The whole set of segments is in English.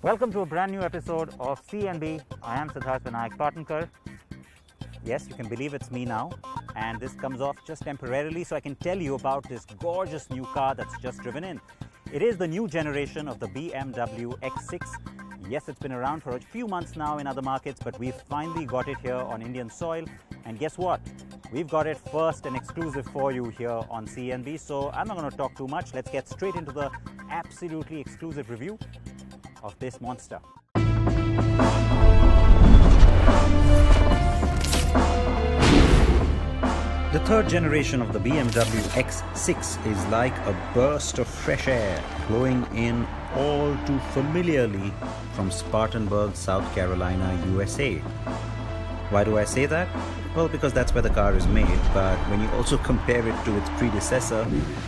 Welcome to a brand new episode of CNB. I am Siddharth Vinayak Patankar. Yes, you can believe it's me now, and this comes off just temporarily so I can tell you about this gorgeous new car that's just driven in. It is the new generation of the BMW X6. Yes, it's been around for a few months now in other markets, but we've finally got it here on Indian soil. And guess what? We've got it first and exclusive for you here on CNB. So I'm not going to talk too much. Let's get straight into the absolutely exclusive review of this monster. The third generation of the BMW X6 is like a burst of fresh air blowing in all too familiarly from Spartanburg, South Carolina, USA. Why do I say that? Well, because that's where the car is made, but when you also compare it to its predecessor,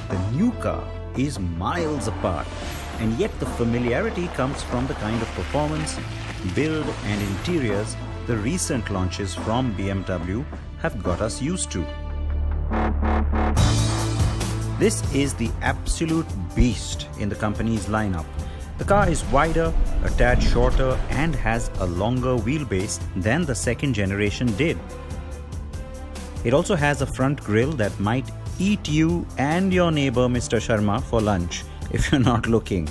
the new car is miles apart. And yet the familiarity comes from the kind of performance, build and interiors the recent launches from BMW have got us used to. This is the absolute beast in the company's lineup. The car is wider, a tad shorter and has a longer wheelbase than the second generation did. It also has a front grille that might eat you and your neighbor Mr. Sharma for lunch if you're not looking.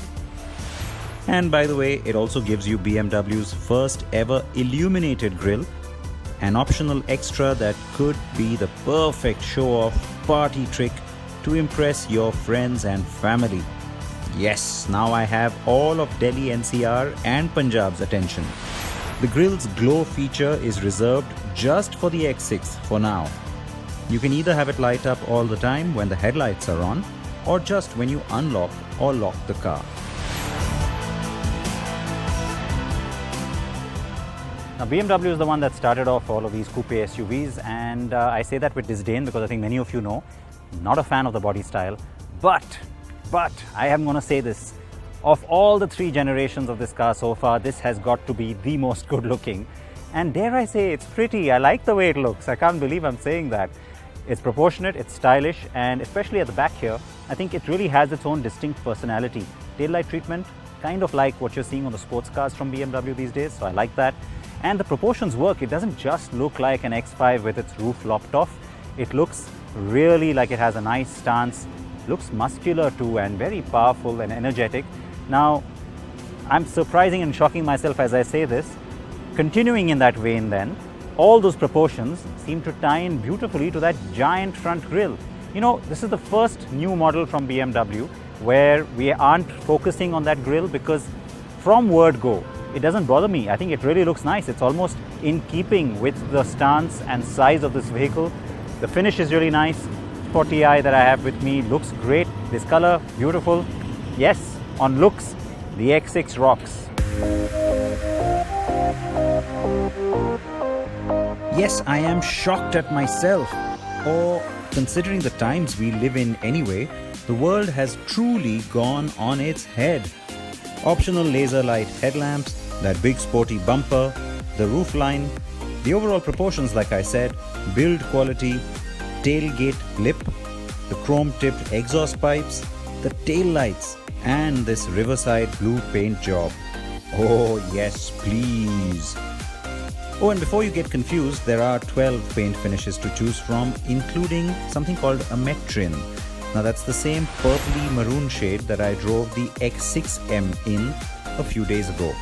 And by the way, it also gives you BMW's first ever illuminated grille, an optional extra that could be the perfect show-off party trick to impress your friends and family. Yes, now I have all of Delhi NCR and Punjab's attention. The grille's glow feature is reserved just for the X6 for now. You can either have it light up all the time when the headlights are on, or just when you unlock or lock the car. Now, BMW is the one that started off all of these coupe SUVs, and I say that with disdain because I think many of you know, not a fan of the body style, but I am going to say this. Of all the three generations of this car so far, this has got to be the most good looking. And dare I say, it's pretty. I like the way it looks. I can't believe I'm saying that. It's proportionate, it's stylish, and especially at the back here, I think it really has its own distinct personality. Taillight treatment, kind of like what you're seeing on the sports cars from BMW these days, so I like that. And the proportions work. It doesn't just look like an X5 with its roof lopped off. It looks really like it has a nice stance, looks muscular too, and very powerful and energetic. Now, I'm surprising and shocking myself as I say this. Continuing in that vein then, all those proportions seem to tie in beautifully to that giant front grille. You know, this is the first new model from BMW where we aren't focusing on that grille, because from word go, it doesn't bother me. I think it really looks nice. It's almost in keeping with the stance and size of this vehicle. The finish is really nice. Sporty Eye that I have with me looks great. This color, beautiful. Yes, on looks, the X6 rocks. Yes, I am shocked at myself. Or, considering the times we live in anyway, the world has truly gone on its head. Optional laser light headlamps, that big sporty bumper, the roofline, the overall proportions like I said, build quality, tailgate lip, the chrome-tipped exhaust pipes, the tail lights, and this riverside blue paint job. Oh yes, please. Oh, and before you get confused, there are 12 paint finishes to choose from, including something called a metrin. Now that's the same purpley maroon shade that I drove the X6M in a few days ago.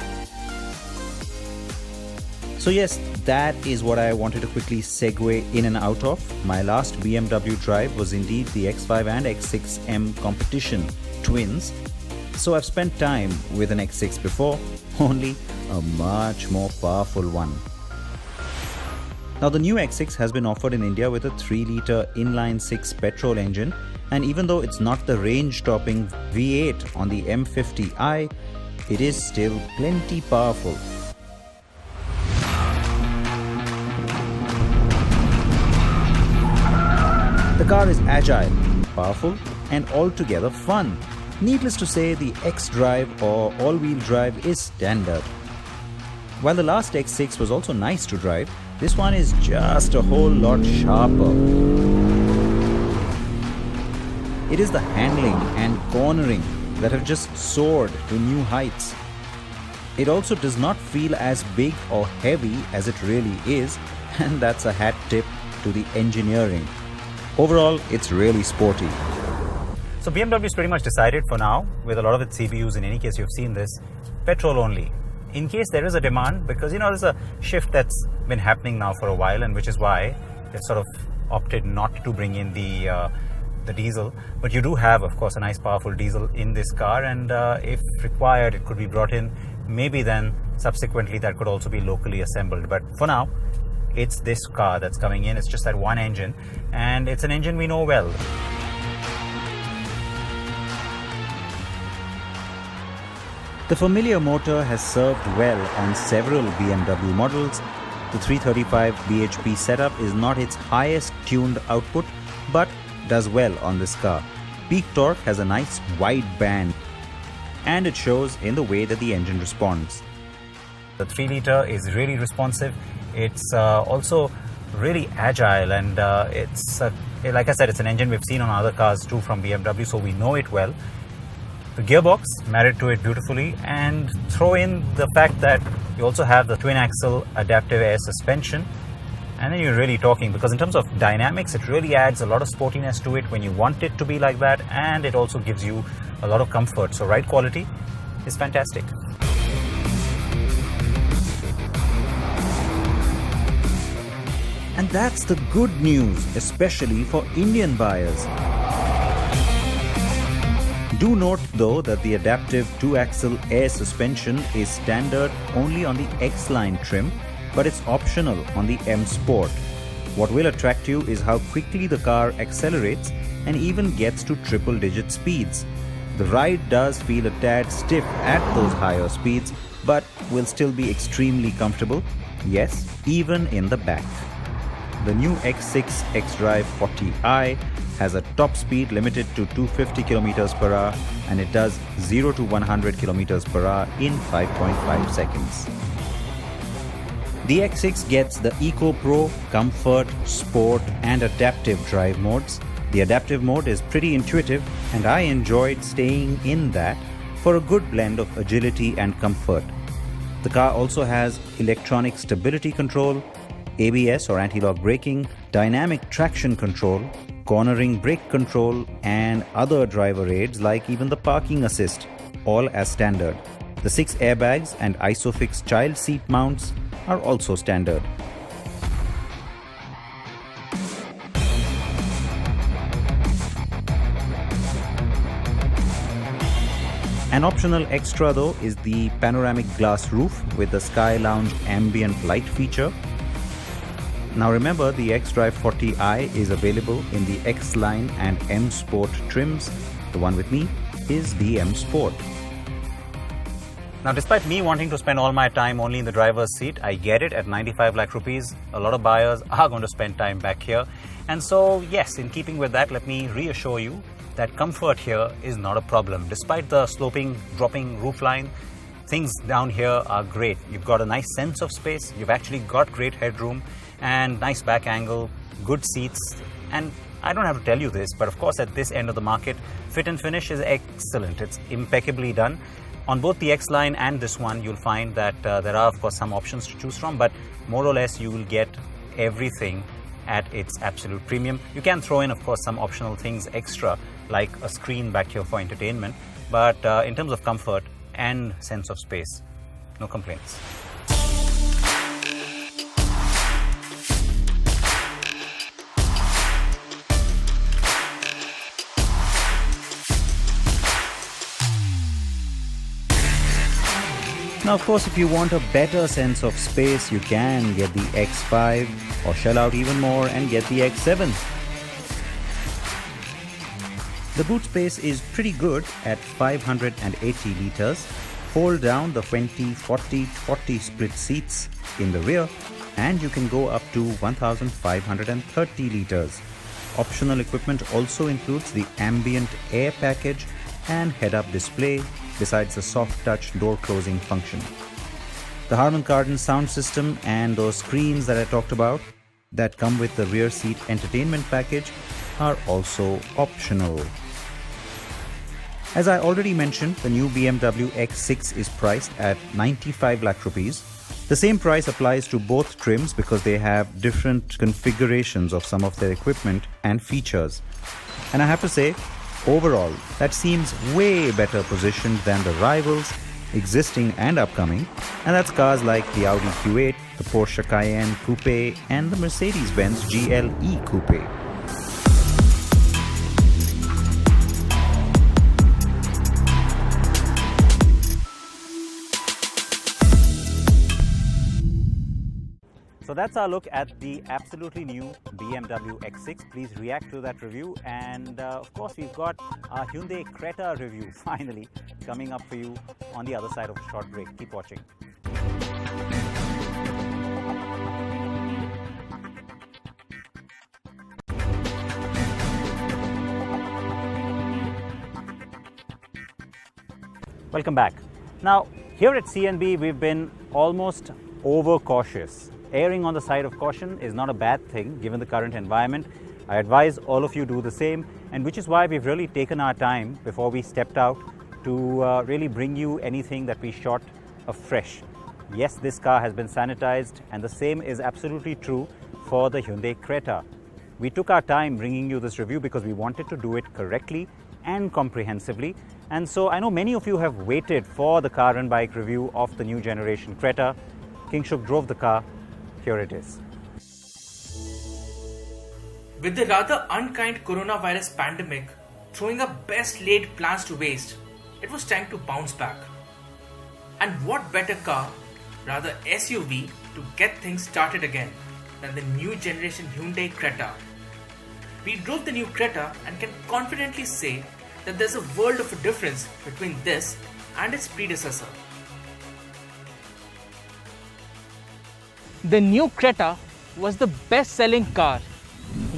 So yes, that is what I wanted to quickly segue in and out of. My last BMW drive was indeed the X5 and X6M competition twins. So I've spent time with an X6 before, only a much more powerful one. Now the new X6 has been offered in India with a 3-litre inline-6 petrol engine, and even though it's not the range-topping V8 on the M50i, it is still plenty powerful. The car is agile, powerful, and altogether fun. Needless to say, the X-Drive or all-wheel drive is standard. While the last X6 was also nice to drive, this one is just a whole lot sharper. It is the handling and cornering that have just soared to new heights. It also does not feel as big or heavy as it really is, and that's a hat tip to the engineering. Overall, it's really sporty. So BMW is pretty much decided for now, with a lot of its CBUs, in any case you've seen this, petrol only. In case there is a demand, because there's a shift that's been happening now for a while, and which is why they've sort of opted not to bring in the diesel. But you do have, of course, a nice powerful diesel in this car, and if required, it could be brought in. Maybe then subsequently that could also be locally assembled. But for now, it's this car that's coming in. It's just that one engine, and it's an engine we know well. The familiar motor has served well on several BMW models. The 335 bhp setup is not its highest tuned output, but does well on this car. Peak torque has a nice wide band, and it shows in the way that the engine responds. The 3 litre is really responsive. It's also really agile, and it's like I said, it's an engine we've seen on other cars too from BMW, so we know it well. The gearbox married to it beautifully, and throw in the fact that you also have the twin axle adaptive air suspension, and then you're really talking, because in terms of dynamics it really adds a lot of sportiness to it when you want it to be like that, and it also gives you a lot of comfort. So ride quality is fantastic. And that's the good news, especially for Indian buyers. Do note though that the adaptive 2-axle air suspension is standard only on the X-Line trim, but it's optional on the M Sport. What will attract you is how quickly the car accelerates and even gets to triple-digit speeds. The ride does feel a tad stiff at those higher speeds, but will still be extremely comfortable, yes, even in the back. The new X6 xDrive 40i has a top speed limited to 250 km per hour, and it does 0 to 100 km per hour in 5.5 seconds. The X6 gets the Eco Pro, Comfort, Sport and Adaptive drive modes. The adaptive mode is pretty intuitive, and I enjoyed staying in that for a good blend of agility and comfort. The car also has electronic stability control, ABS or anti-lock braking, dynamic traction control, cornering brake control, and other driver aids like even the parking assist, all as standard. The 6 airbags and ISOFIX child seat mounts are also standard. An optional extra though is the panoramic glass roof with the Sky Lounge ambient light feature. Now remember, the xDrive 40i is available in the X-Line and M Sport trims. The one with me is the M Sport. Now, despite me wanting to spend all my time only in the driver's seat, I get it. At 95 lakh rupees, a lot of buyers are going to spend time back here. And so, yes, in keeping with that, let me reassure you that comfort here is not a problem. Despite the sloping, dropping roofline, things down here are great. You've got a nice sense of space. You've actually got great headroom and nice back angle, good seats. And I don't have to tell you this, but of course at this end of the market, fit and finish is excellent. It's impeccably done. On both the X-Line and this one, you'll find that there are of course some options to choose from, but more or less you will get everything at its absolute premium. You can throw in of course some optional things extra, like a screen back here for entertainment, but in terms of comfort and sense of space, no complaints. Now, of course, if you want a better sense of space, you can get the X5 or shell out even more and get the X7. The boot space is pretty good at 580 litres. Fold down the 20-40-40 split seats in the rear and you can go up to 1530 litres. optional equipment also includes the ambient air package and head-up display, besides the soft touch door closing function. The Harman Kardon sound system and those screens that I talked about that come with the rear seat entertainment package are also optional. As I already mentioned, the new BMW X6 is priced at 95 lakh rupees. The same price applies to both trims because they have different configurations of some of their equipment and features. And I have to say, overall, that seems way better positioned than the rivals, existing and upcoming, and that's cars like the Audi Q8, the Porsche Cayenne Coupe, and the Mercedes-Benz GLE Coupe. So that's our look at the absolutely new BMW X6. Please react to that review, and of course we've got our Hyundai Creta review finally coming up for you on the other side of a short break. Keep watching. Welcome back. Now, here at CNB, we've been almost overcautious. Erring on the side of caution is not a bad thing given the current environment. I advise all of you do the same, and which is why we've really taken our time before we stepped out to really bring you anything that we shot afresh. Yes, this car has been sanitized, and the same is absolutely true for the Hyundai Creta. We took our time bringing you this review because we wanted to do it correctly and comprehensively. And so I know many of you have waited for the car and bike review of the new generation Creta. King Shuk drove the car. Here it is. With the rather unkind coronavirus pandemic throwing up best laid plans to waste, it was time to bounce back. And what better car, rather SUV, to get things started again than the new generation Hyundai Creta. We drove the new Creta and can confidently say that there's a world of a difference between this and its predecessor. The new Creta was the best-selling car.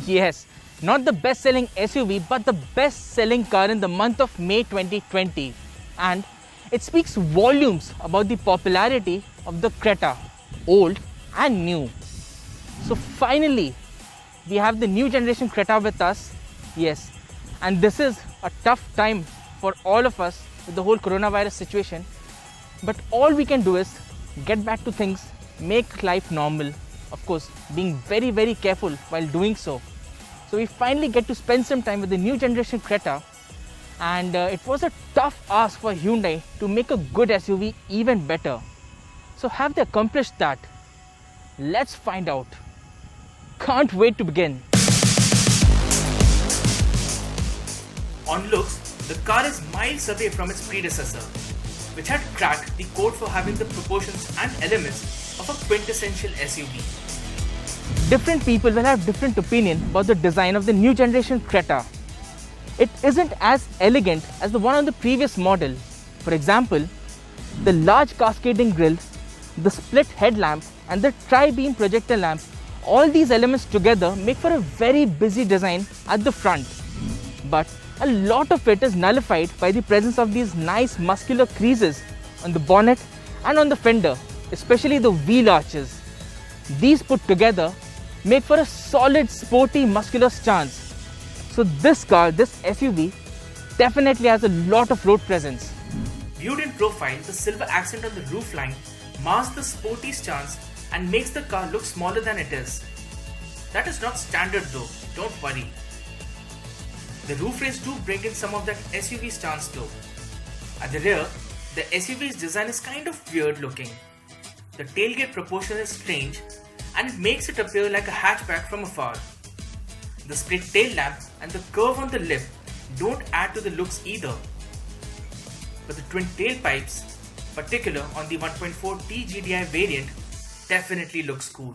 Yes, not the best-selling SUV, but the best-selling car in the month of May 2020. And it speaks volumes about the popularity of the Creta, old and new. So finally, we have the new generation Creta with us. Yes, and this is a tough time for all of us with the whole coronavirus situation. But all we can do is get back to things, make life normal, of course being very, very careful while doing so. So we finally get to spend some time with the new generation Creta, and it was a tough ask for Hyundai to make a good SUV even better. So have they accomplished that? Let's find out. Can't wait to begin. On looks, the car is miles away from its predecessor, which had cracked the code for having the proportions and elements of a quintessential SUV. Different people will have different opinion about the design of the new generation Creta. It isn't as elegant as the one on the previous model. For example, the large cascading grille, the split headlamp and the tri-beam projector lamp, all these elements together make for a very busy design at the front. But a lot of it is nullified by the presence of these nice muscular creases on the bonnet and on the fender, especially the wheel arches. These put together make for a solid sporty muscular stance. So this car, this SUV, definitely has a lot of road presence. Viewed in profile, the silver accent on the roofline masks the sporty stance and makes the car look smaller than it is. That is not standard though, don't worry. The roof rails do bring in some of that SUV stance though. At the rear, the SUV's design is kind of weird looking. The tailgate proportion is strange and it makes it appear like a hatchback from afar. The split tail lamp and the curve on the lip don't add to the looks either. But the twin tailpipes, particular on the 1.4T GDI variant, definitely looks cool.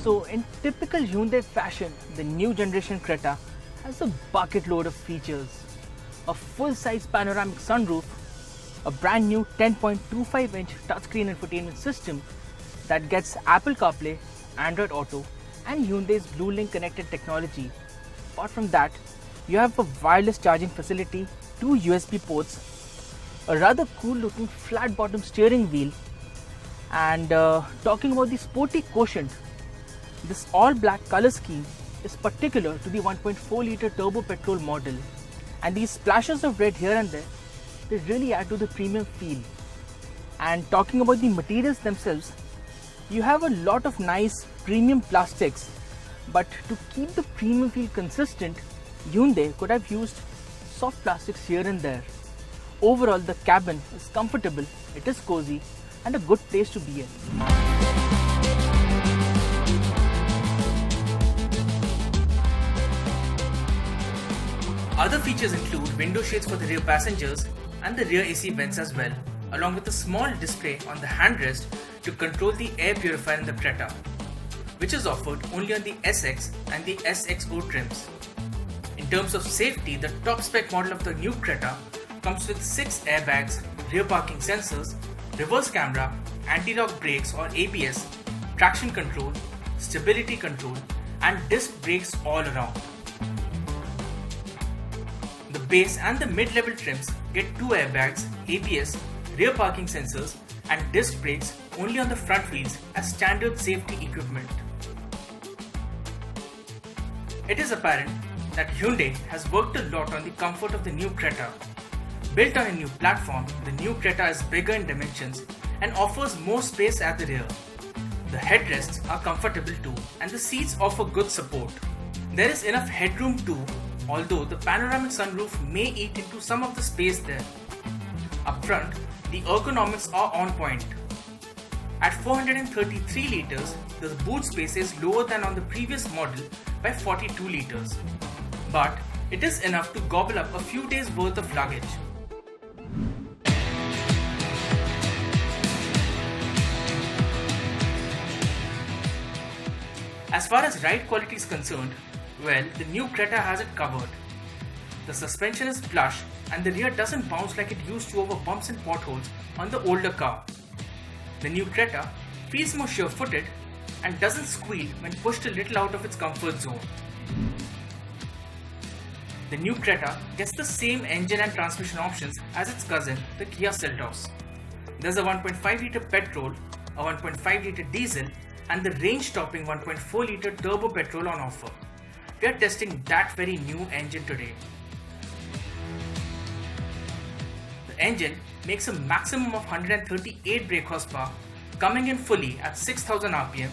So in typical Hyundai fashion, the new generation Creta has a bucket load of features. A full-size panoramic sunroof, a brand new 10.25-inch touchscreen infotainment system that gets Apple CarPlay, Android Auto and Hyundai's BlueLink connected technology. Apart from that, you have a wireless charging facility, 2 USB ports, a rather cool looking flat bottom steering wheel, and talking about the sporty quotient, this all black color scheme is particular to the 1.4 litre turbo petrol model, and these splashes of red here and there, they really add to the premium feel. And talking about the materials themselves, you have a lot of nice premium plastics, but to keep the premium feel consistent, Hyundai could have used soft plastics here and there. Overall, the cabin is comfortable, it is cozy and a good place to be in. Other features include window shades for the rear passengers and the rear AC vents as well, along with a small display on the handrest to control the air purifier in the Creta, which is offered only on the SX and the SXO trims. In terms of safety, the top spec model of the new Creta comes with 6 airbags, rear parking sensors, reverse camera, anti-lock brakes or ABS, traction control, stability control and disc brakes all around. The base and the mid-level trims get 2 airbags, ABS, rear parking sensors and disc brakes only on the front wheels as standard safety equipment. It is apparent that Hyundai has worked a lot on the comfort of the new Creta. Built on a new platform, the new Creta is bigger in dimensions and offers more space at the rear. The headrests are comfortable too and the seats offer good support. There is enough headroom too, although the panoramic sunroof may eat into some of the space there. Up front, the ergonomics are on point. At 433 litres, the boot space is lower than on the previous model by 42 litres. But it is enough to gobble up a few days worth of luggage. As far as ride quality is concerned, well, the new Creta has it covered. The suspension is plush and the rear doesn't bounce like it used to over bumps and potholes on the older car. The new Creta feels more sure-footed and doesn't squeal when pushed a little out of its comfort zone. The new Creta gets the same engine and transmission options as its cousin, the Kia Seltos. There's a 1.5 litre petrol, a 1.5 litre diesel and the range-topping 1.4 litre turbo petrol on offer. We are testing that very new engine today. The engine makes a maximum of 138 brake horsepower, coming in fully at 6000 rpm,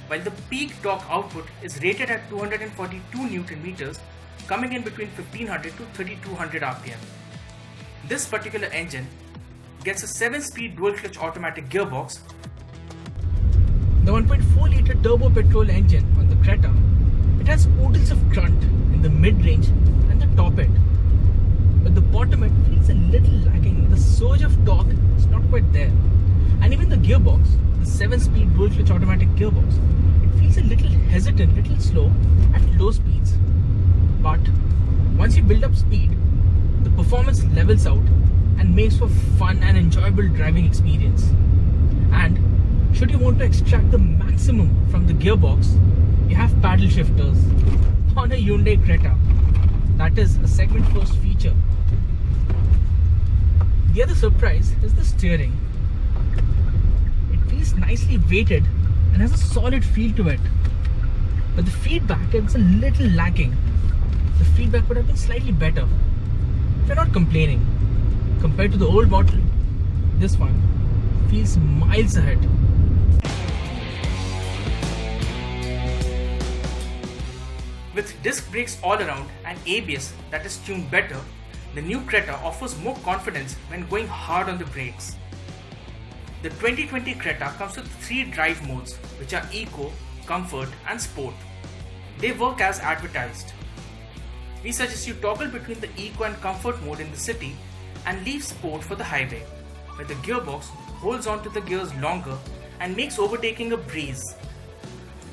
while the peak torque output is rated at 242 Nm, coming in between 1500 to 3200 rpm. This particular engine gets a 7-speed dual-clutch automatic gearbox. The 1.4 litre turbo petrol engine on the Creta, it has oodles of grunt in the mid-range and the top end, but the bottom end feels a little lacking. The surge of torque is not quite there, and even the gearbox, the 7-speed dual-clutch automatic gearbox, it feels a little hesitant, little slow at low speeds. But once you build up speed, the performance levels out and makes for fun and enjoyable driving experience. And should you want to extract the maximum from the gearbox, you have paddle shifters on a Hyundai Creta. That is a segment first feature. The other surprise is the steering. It feels nicely weighted and has a solid feel to it. But the feedback is a little lacking. The feedback would have been slightly better. If you're not complaining, compared to the old model, this one feels miles ahead. With disc brakes all around and ABS that is tuned better, the new Creta offers more confidence when going hard on the brakes. The 2020 Creta comes with 3 drive modes, which are Eco, Comfort and Sport. They work as advertised. We suggest you toggle between the Eco and Comfort mode in the city and leave Sport for the highway, where the gearbox holds on to the gears longer and makes overtaking a breeze.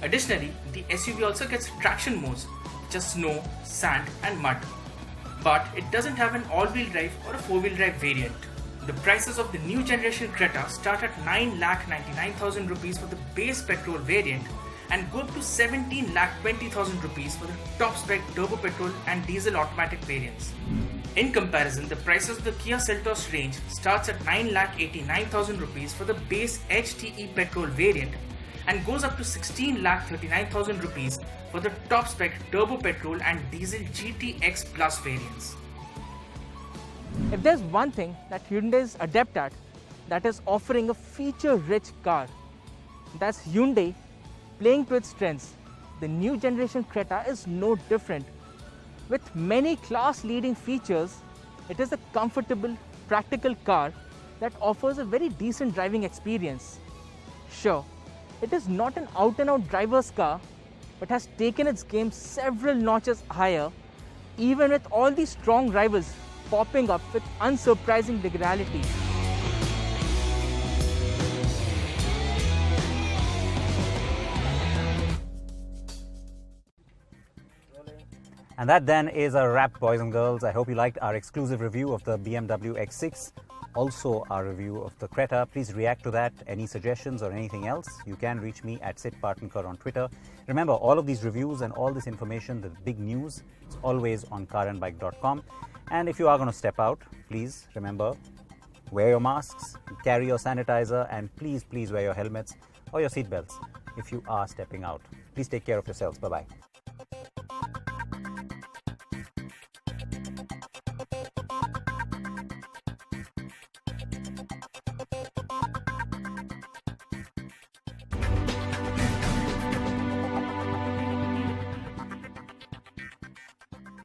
Additionally, the SUV also gets traction modes, which are snow, sand and mud. But it doesn't have an all-wheel drive or a 4-wheel drive variant. The prices of the new generation Creta start at 9,99,000 rupees for the base petrol variant and go up to 17,20,000 rupees for the top spec turbo petrol and diesel automatic variants. In comparison, the prices of the Kia Seltos range starts at 9,89,000 rupees for the base HTE petrol variant and goes up to 16,39,000 rupees for the top spec turbo petrol and diesel GTX Plus variants. If there's one thing that Hyundai is adept at, that is offering a feature-rich car. That's Hyundai playing to its strengths. The new generation Creta is no different. With many class-leading features, it is a comfortable, practical car that offers a very decent driving experience. Sure, it is not an out-and-out driver's car, but has taken its game several notches higher, even with all these strong rivals popping up with unsurprising liberality. And that then is a wrap, boys and girls. I hope you liked our exclusive review of the BMW X6, also our review of the Creta. Please react to that. Any suggestions or anything else, you can reach me at Sid Partnkar on Twitter. Remember, all of these reviews and all this information, the big news, it's always on carandbike.com. And if you are going to step out, please remember, wear your masks, carry your sanitizer, and please wear your helmets or your seatbelts if you are stepping out. Please take care of yourselves. Bye-bye.